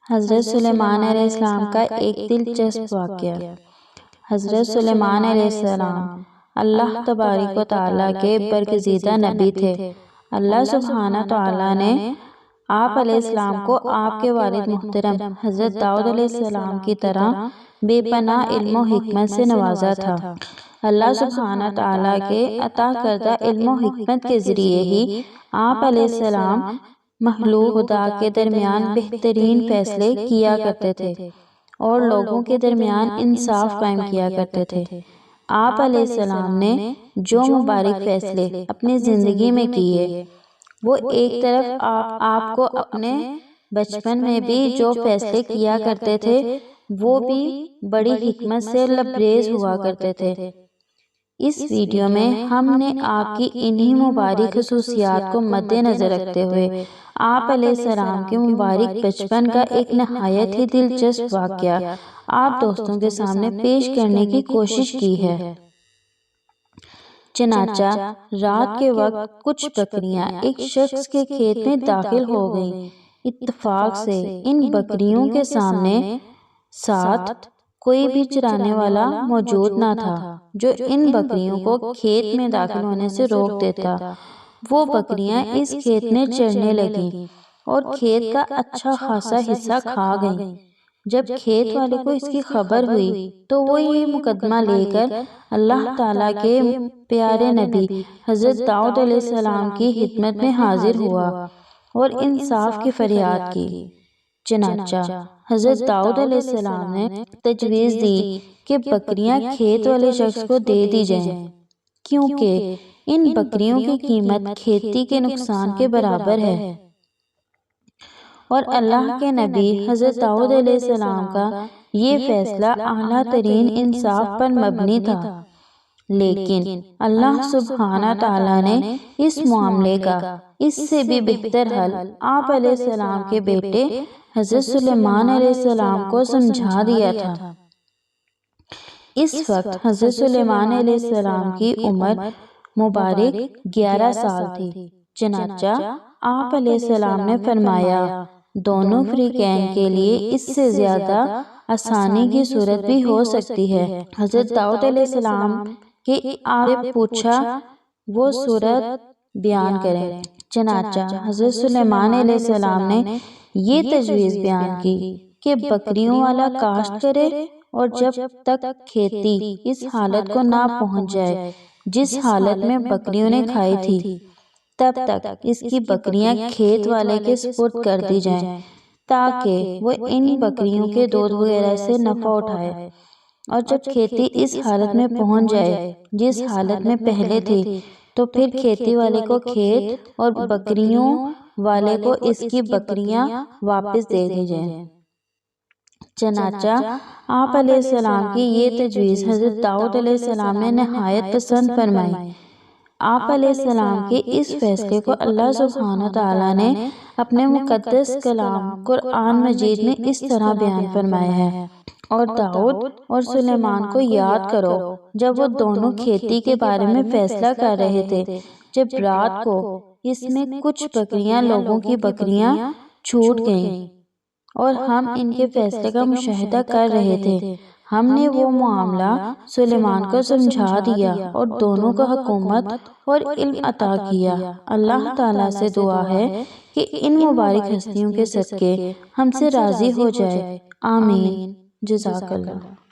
حضرت سلیمان علیہ السلام کا ایک دلچسپ واقعہ۔ حضرت سلیمان علیہ السلام اللہ تبارک و تعالیٰ کے برگزیدہ نبی تھے۔ اللہ سبحانہ تعالیٰ نے آپ علیہ السلام کو آپ کے والد محترم حضرت داؤد علیہ السلام کی طرح بے پناہ علم و حکمت سے نوازا تھا۔ اللہ سبحانہ تعالیٰ کے عطا کردہ علم و حکمت کے ذریعے ہی آپ علیہ السلام مخلوق خدا کے درمیان بہترین فیصلے کیا کرتے تھے اور لوگوں کے درمیان انصاف قائم کیا کرتے تھے۔ آپ علیہ السلام نے جو مبارک فیصلے اپنی زندگی میں کیے، وہ ایک طرف آپ کو اپنے بچپن میں بھی جو فیصلے کیا کرتے تھے وہ بھی بڑی حکمت سے لبریز ہوا کرتے تھے۔ اس ویڈیو میں ہم نے آپ کی انہی مبارک خصوصیات کو مد نظر رکھتے ہوئے آپ علیہ السلام کے مبارک بچپن کا ایک نہایت ہی دلچسپ واقعہ آپ دوستوں کے سامنے پیش کرنے کی کوشش کی ہے۔ چنانچہ رات کے وقت کچھ بکریاں ایک شخص کے کھیت میں داخل ہو گئیں۔ اتفاق سے ان بکریوں کے ساتھ کوئی بھی چرانے والا موجود نہ تھا جو ان بکریوں کو کھیت میں داخل ہونے سے روک دیتا۔ وہ بکریاں اس کھیت میں چرنے لگیں اور کھیت کا اچھا خاصا حصہ کھا گئیں۔ جب کھیت والے کو اس کی خبر ہوئی تو وہ یہ مقدمہ لے کر اللہ تعالیٰ کے پیارے نبی حضرت داؤد علیہ السلام کی خدمت میں حاضر ہوا اور انصاف کی فریاد کی۔ چنانچہ حضرت داؤد علیہ السلام نے تجویز دی کہ بکریاں کھیت والے شخص کو دے دی جائیں، کیونکہ ان بکریوں کی قیمت کھیتی کے نقصان کے برابر ہے۔ اور اللہ کے نبی حضرت داؤد علیہ السلام کا یہ فیصلہ اعلیٰ ترین انصاف پر مبنی تھا۔ لیکن اللہ سبحانہ تعالیٰ نے اس معاملے کا اس سے بھی بہتر حل آپ علیہ السلام کے بیٹے حضرت سلیمان علیہ السلام کو سمجھا دیا تھا۔ اس وقت حضرت سلیمان علیہ السلام کی عمر مبارک 11 سال تھی۔ چنانچہ آپ علیہ السلام نے فرمایا، دونوں فریقین کے لیے اس سے زیادہ آسانی کی صورت بھی ہو سکتی ہے۔ حضرت داؤد علیہ السلام کے آپ پوچھا وہ صورت بیان کریں۔ چنانچہ حضرت سلیمان علیہ السلام نے یہ تجویز بیان کی کہ بکریوں والا کاشت کرے اور جب تک کھیتی اس حالت کو نہ پہنچ جائے جس حالت میں بکریوں نے کھائی تھی، تب تک اس کی بکریاں کھیت والے کے سپرد کر دی جائیں تاکہ وہ ان بکریوں کے دودھ وغیرہ سے نفع اٹھائے، اور جب کھیتی اس حالت میں پہنچ جائے جس حالت میں پہلے تھی تو پھر کھیتی والے کو کھیت اور بکریوں والے کو اس کی بکریاں واپس دے دی جائیں۔ چنانچہ آپ علیہ السلام کی یہ تجویز حضرت داؤد علیہ السلام نے نہایت پسند فرمائی۔ آپ علیہ السلام کے اس فیصلے کو اللہ سبحانہ تعالیٰ نے اپنے مقدس کلام قرآن مجید میں اس طرح بیان فرمایا ہے، اور داؤد اور سلیمان کو یاد کرو جب وہ دونوں کھیتی کے بارے میں فیصلہ کر رہے تھے، جب رات کو اس میں کچھ بکریاں لوگوں کی بکریاں چھوٹ گئیں اور ہم ان کے فیصلے کا مشاہدہ کر رہے تھے۔ ہم نے وہ معاملہ سلیمان کو سمجھا دیا اور دونوں کو حکومت اور علم عطا کیا۔ اللہ تعالیٰ سے دعا ہے کہ ان مبارک ہستیوں کے صدقے ہم سے راضی ہو جائے۔ آمین۔ جزاک اللہ۔